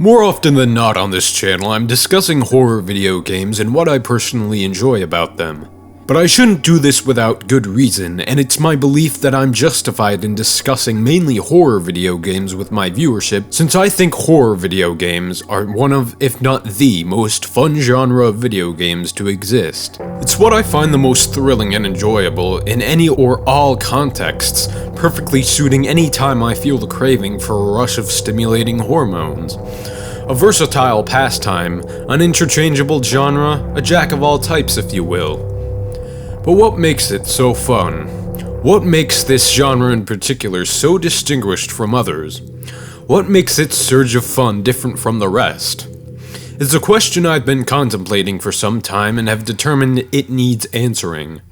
More often than not on this channel, I'm discussing horror video games and what I personally enjoy about them. But I shouldn't do this without good reason, and it's my belief that I'm justified in discussing mainly horror video games with my viewership, since I think horror video games are one of, if not the, most fun genre of video games to exist. It's what I find the most thrilling and enjoyable in any or all contexts, perfectly suiting any time I feel the craving for a rush of stimulating hormones. A versatile pastime, an interchangeable genre, a jack of all types if you will. But what makes it so fun? What makes this genre in particular so distinguished from others? What makes its surge of fun different from the rest? It's a question I've been contemplating for some time and have determined it needs answering.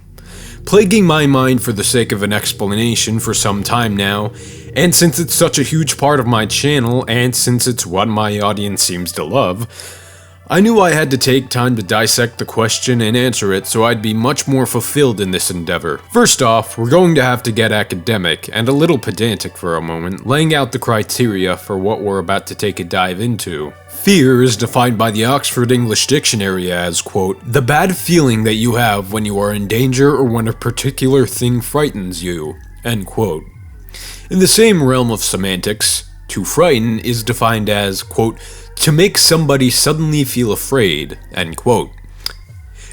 Plaguing my mind for the sake of an explanation for some time now, and since it's such a huge part of my channel, and since it's what my audience seems to love, I knew I had to take time to dissect the question and answer it so I'd be much more fulfilled in this endeavor. First off, we're going to have to get academic and a little pedantic for a moment, laying out the criteria for what we're about to take a dive into. Fear is defined by the Oxford English Dictionary as, quote, the bad feeling that you have when you are in danger or when a particular thing frightens you, end quote. In the same realm of semantics, to frighten is defined as, quote, to make somebody suddenly feel afraid, end quote.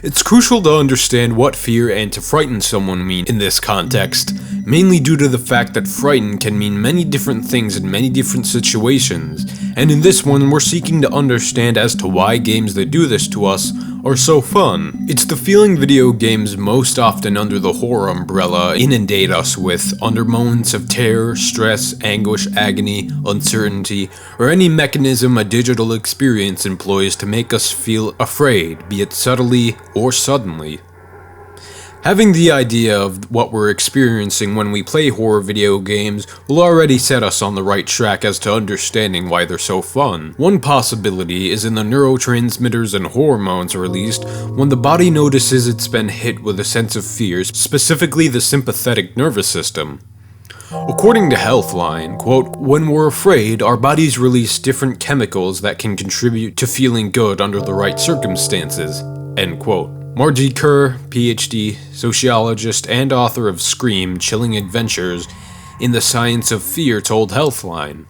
It's crucial to understand what fear and to frighten someone mean in this context, mainly due to the fact that frighten can mean many different things in many different situations, and in this one we're seeking to understand as to why games that do this to us are so fun. It's the feeling video games most often under the horror umbrella inundate us with under moments of terror, stress, anguish, agony, uncertainty, or any mechanism a digital experience employs to make us feel afraid, be it subtly or suddenly. Having the idea of what we're experiencing when we play horror video games will already set us on the right track as to understanding why they're so fun. One possibility is in the neurotransmitters and hormones released when the body notices it's been hit with a sense of fear, specifically the sympathetic nervous system. According to Healthline, quote, when we're afraid, our bodies release different chemicals that can contribute to feeling good under the right circumstances, end quote. Margie Kerr, PhD, sociologist and author of Scream, Chilling Adventures in the Science of Fear, told Healthline.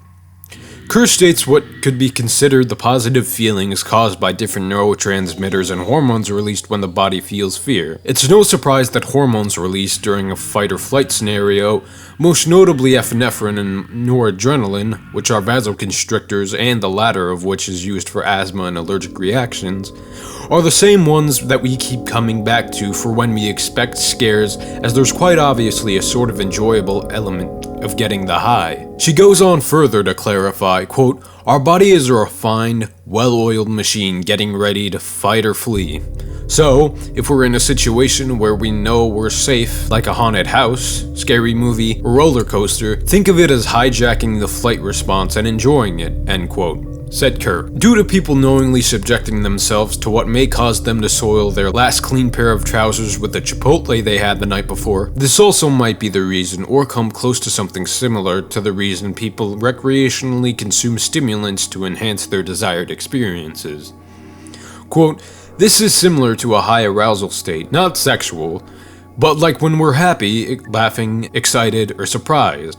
Kerr states what could be considered the positive feelings caused by different neurotransmitters and hormones released when the body feels fear. It's no surprise that hormones released during a fight or flight scenario, most notably epinephrine and noradrenaline, which are vasoconstrictors and the latter of which is used for asthma and allergic reactions, are the same ones that we keep coming back to for when we expect scares, as there's quite obviously a sort of enjoyable element of getting the high. She goes on further to clarify, quote, our body is a refined, well-oiled machine getting ready to fight or flee. So, if we're in a situation where we know we're safe, like a haunted house, scary movie, or roller coaster, think of it as hijacking the flight response and enjoying it, end quote, said Kerr. Due to people knowingly subjecting themselves to what may cause them to soil their last clean pair of trousers with the Chipotle they had the night before, this also might be the reason, or come close to something similar to the reason people recreationally consume stimulants to enhance their desired experiences. Quote, this is similar to a high arousal state, not sexual, but like when we're happy, laughing, excited, or surprised.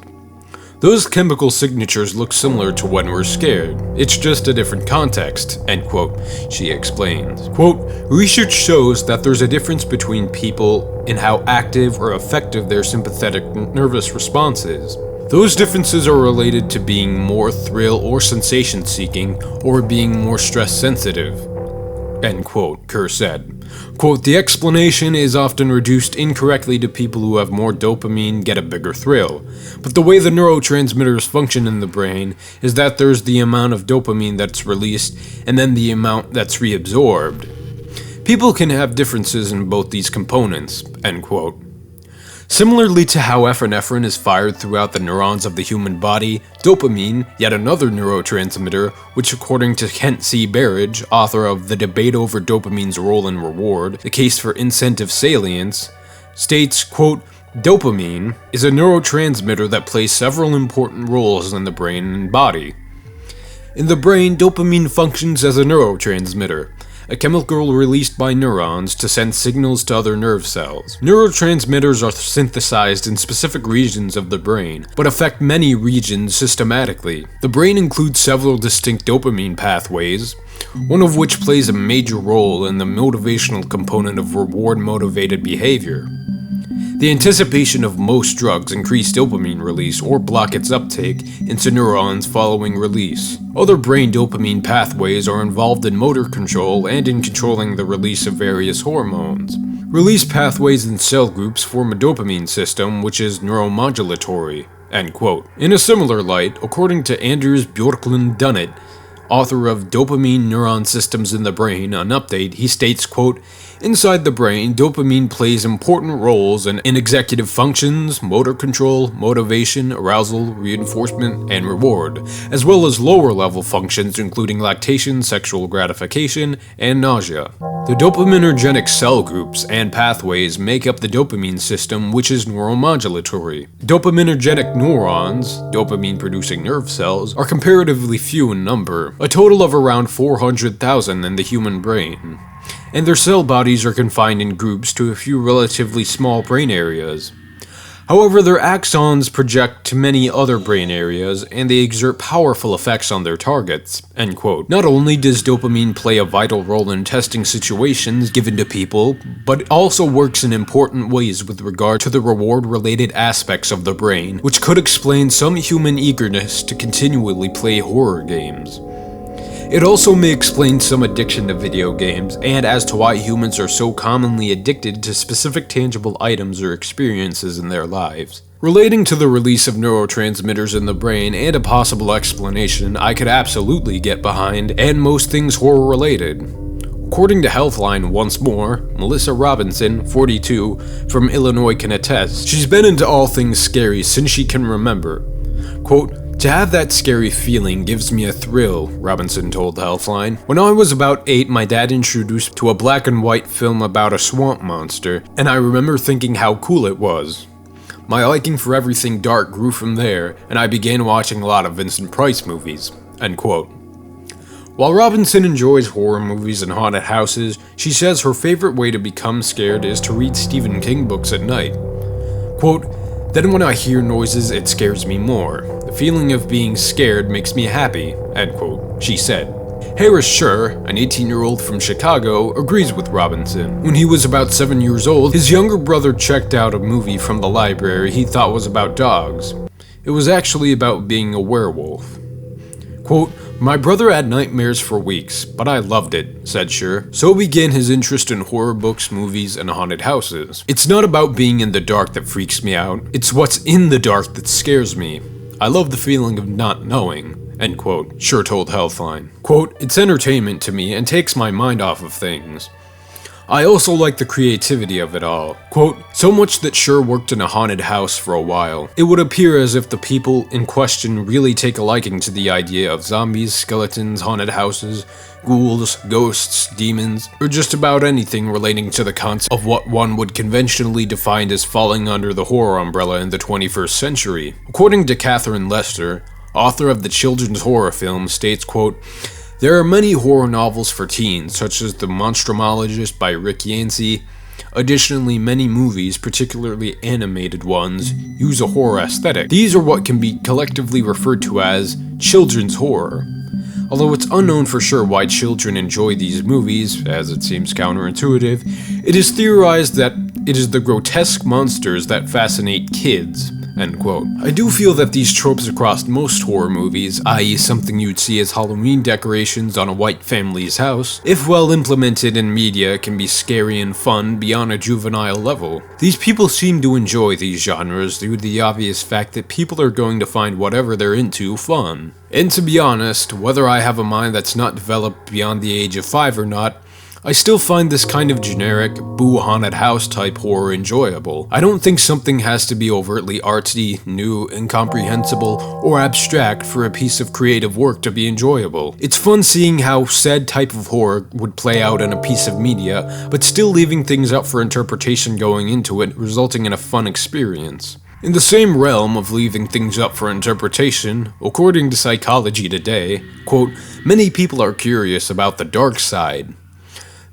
Those chemical signatures look similar to when we're scared. It's just a different context, end quote, she explains. Quote, research shows that there's a difference between people in how active or effective their sympathetic nervous response is. Those differences are related to being more thrill or sensation seeking or being more stress sensitive, end quote, Kerr said. Quote, the explanation is often reduced incorrectly to people who have more dopamine get a bigger thrill, but the way the neurotransmitters function in the brain is that there's the amount of dopamine that's released and then the amount that's reabsorbed. People can have differences in both these components, end quote. Similarly to how epinephrine is fired throughout the neurons of the human body, dopamine, yet another neurotransmitter, which according to Kent C. Berridge, author of The Debate Over Dopamine's Role in Reward, The Case for Incentive Salience, states, quote, dopamine is a neurotransmitter that plays several important roles in the brain and body. In the brain, dopamine functions as a neurotransmitter, a chemical released by neurons to send signals to other nerve cells. Neurotransmitters are synthesized in specific regions of the brain, but affect many regions systematically. The brain includes several distinct dopamine pathways, one of which plays a major role in the motivational component of reward-motivated behavior. The anticipation of most drugs increase dopamine release or block its uptake into neurons following release. Other brain dopamine pathways are involved in motor control and in controlling the release of various hormones. Release pathways in cell groups form a dopamine system which is neuromodulatory." End quote. In a similar light, according to Anders Bjorklund Dunnett, author of Dopamine Neuron Systems in the Brain, an update, he states, quote, "Inside the brain, dopamine plays important roles in executive functions, motor control, motivation, arousal, reinforcement, and reward, as well as lower-level functions including lactation, sexual gratification, and nausea. The dopaminergic cell groups and pathways make up the dopamine system, which is neuromodulatory. Dopaminergic neurons, dopamine-producing nerve cells, are comparatively few in number, a total of around 400,000 in the human brain, and their cell bodies are confined in groups to a few relatively small brain areas. However, their axons project to many other brain areas, and they exert powerful effects on their targets." End quote. Not only does dopamine play a vital role in testing situations given to people, but it also works in important ways with regard to the reward-related aspects of the brain, which could explain some human eagerness to continually play horror games. It also may explain some addiction to video games, and as to why humans are so commonly addicted to specific tangible items or experiences in their lives. Relating to the release of neurotransmitters in the brain and a possible explanation I could absolutely get behind, and most things horror-related. According to Healthline once more, Melissa Robinson, 42, from Illinois can attest, she's been into all things scary since she can remember. Quote, "To have that scary feeling gives me a thrill," Robinson told Healthline. "When I was about 8, my dad introduced me to a black and white film about a swamp monster, and I remember thinking how cool it was. My liking for everything dark grew from there, and I began watching a lot of Vincent Price movies." End quote. While Robinson enjoys horror movies and haunted houses, she says her favorite way to become scared is to read Stephen King books at night. Quote, "Then when I hear noises, it scares me more. The feeling of being scared makes me happy," end quote, she said. Harris Schur, an 18-year-old from Chicago, agrees with Robinson. When he was about 7 years old, his younger brother checked out a movie from the library he thought was about dogs. It was actually about being a werewolf. Quote, "My brother had nightmares for weeks, but I loved it," said Schur. So began his interest in horror books, movies, and haunted houses. "It's not about being in the dark that freaks me out. It's what's in the dark that scares me. I love the feeling of not knowing," end quote, Schur told Healthline. Quote, "It's entertainment to me and takes my mind off of things. I also like the creativity of it all." Quote, "So much that Schur worked in a haunted house for a while. It would appear as if the people in question really take a liking to the idea of zombies, skeletons, haunted houses, ghouls, ghosts, demons, or just about anything relating to the concept of what one would conventionally define as falling under the horror umbrella in the 21st century. According to Catherine Lester, author of the children's horror film, states, quote, "There are many horror novels for teens, such as The Monstrumologist by Rick Yancey. Additionally, many movies, particularly animated ones, use a horror aesthetic. These are what can be collectively referred to as children's horror. Although it's unknown for sure why children enjoy these movies, as it seems counterintuitive, it is theorized that it is the grotesque monsters that fascinate kids." End quote. I do feel that these tropes across most horror movies, i.e. something you'd see as Halloween decorations on a white family's house, if well implemented in media, can be scary and fun beyond a juvenile level. These people seem to enjoy these genres due to the obvious fact that people are going to find whatever they're into fun. And to be honest, whether I have a mind that's not developed beyond the age of 5 or not, I still find this kind of generic, boo haunted house type horror enjoyable. I don't think something has to be overtly artsy, new, incomprehensible, or abstract for a piece of creative work to be enjoyable. It's fun seeing how said type of horror would play out in a piece of media, but still leaving things up for interpretation going into it, resulting in a fun experience. In the same realm of leaving things up for interpretation, according to Psychology Today, quote, many people are curious about the dark side.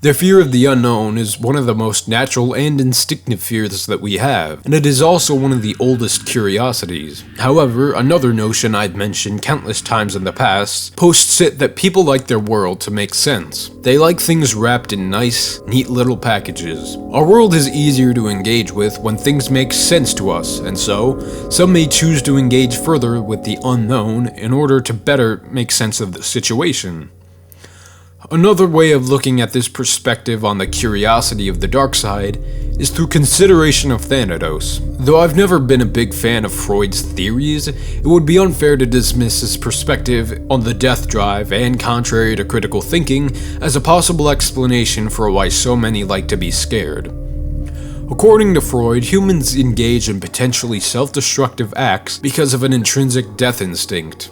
Their fear of the unknown is one of the most natural and instinctive fears that we have, and it is also one of the oldest curiosities. However, another notion I've mentioned countless times in the past posts it that people like their world to make sense. They like things wrapped in nice, neat little packages. Our world is easier to engage with when things make sense to us, and so, some may choose to engage further with the unknown in order to better make sense of the situation. Another way of looking at this perspective on the curiosity of the dark side is through consideration of Thanatos. Though I've never been a big fan of Freud's theories, it would be unfair to dismiss his perspective on the death drive and contrary to critical thinking as a possible explanation for why so many like to be scared. According to Freud, humans engage in potentially self-destructive acts because of an intrinsic death instinct.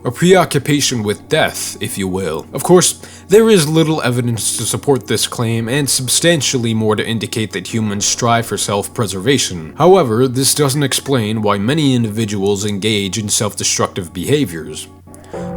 A preoccupation with death, if you will. Of course, there is little evidence to support this claim, and substantially more to indicate that humans strive for self-preservation. However, this doesn't explain why many individuals engage in self-destructive behaviors.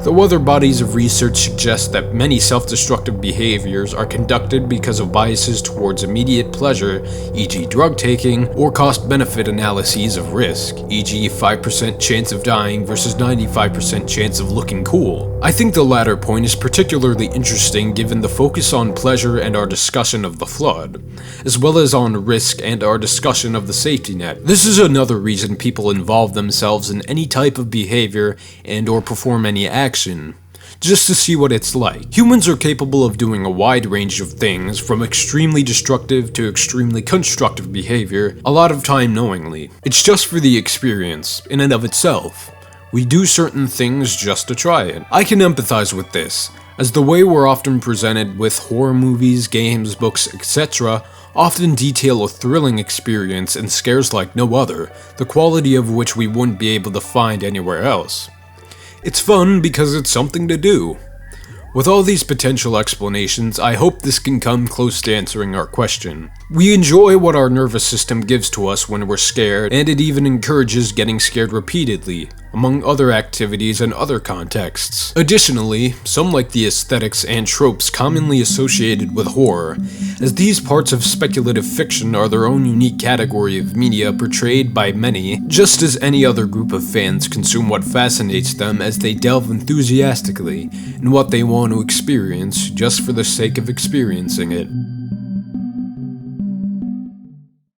Though other bodies of research suggest that many self-destructive behaviors are conducted because of biases towards immediate pleasure, e.g. drug taking, or cost-benefit analyses of risk, e.g. 5% chance of dying versus 95% chance of looking cool. I think the latter point is particularly interesting given the focus on pleasure and our discussion of the flood, as well as on risk and our discussion of the safety net. This is another reason people involve themselves in any type of behavior and or perform any action, just to see what it's like. Humans are capable of doing a wide range of things, from extremely destructive to extremely constructive behavior, a lot of time knowingly. It's just for the experience, in and of itself. We do certain things just to try it. I can empathize with this, as the way we're often presented with horror movies, games, books, etc. often detail a thrilling experience and scares like no other, the quality of which we wouldn't be able to find anywhere else. It's fun because it's something to do. With all these potential explanations, I hope this can come close to answering our question. We enjoy what our nervous system gives to us when we're scared, and it even encourages getting scared repeatedly, among other activities and other contexts. Additionally, some like the aesthetics and tropes commonly associated with horror, as these parts of speculative fiction are their own unique category of media portrayed by many, just as any other group of fans consume what fascinates them as they delve enthusiastically in what they want to experience just for the sake of experiencing it.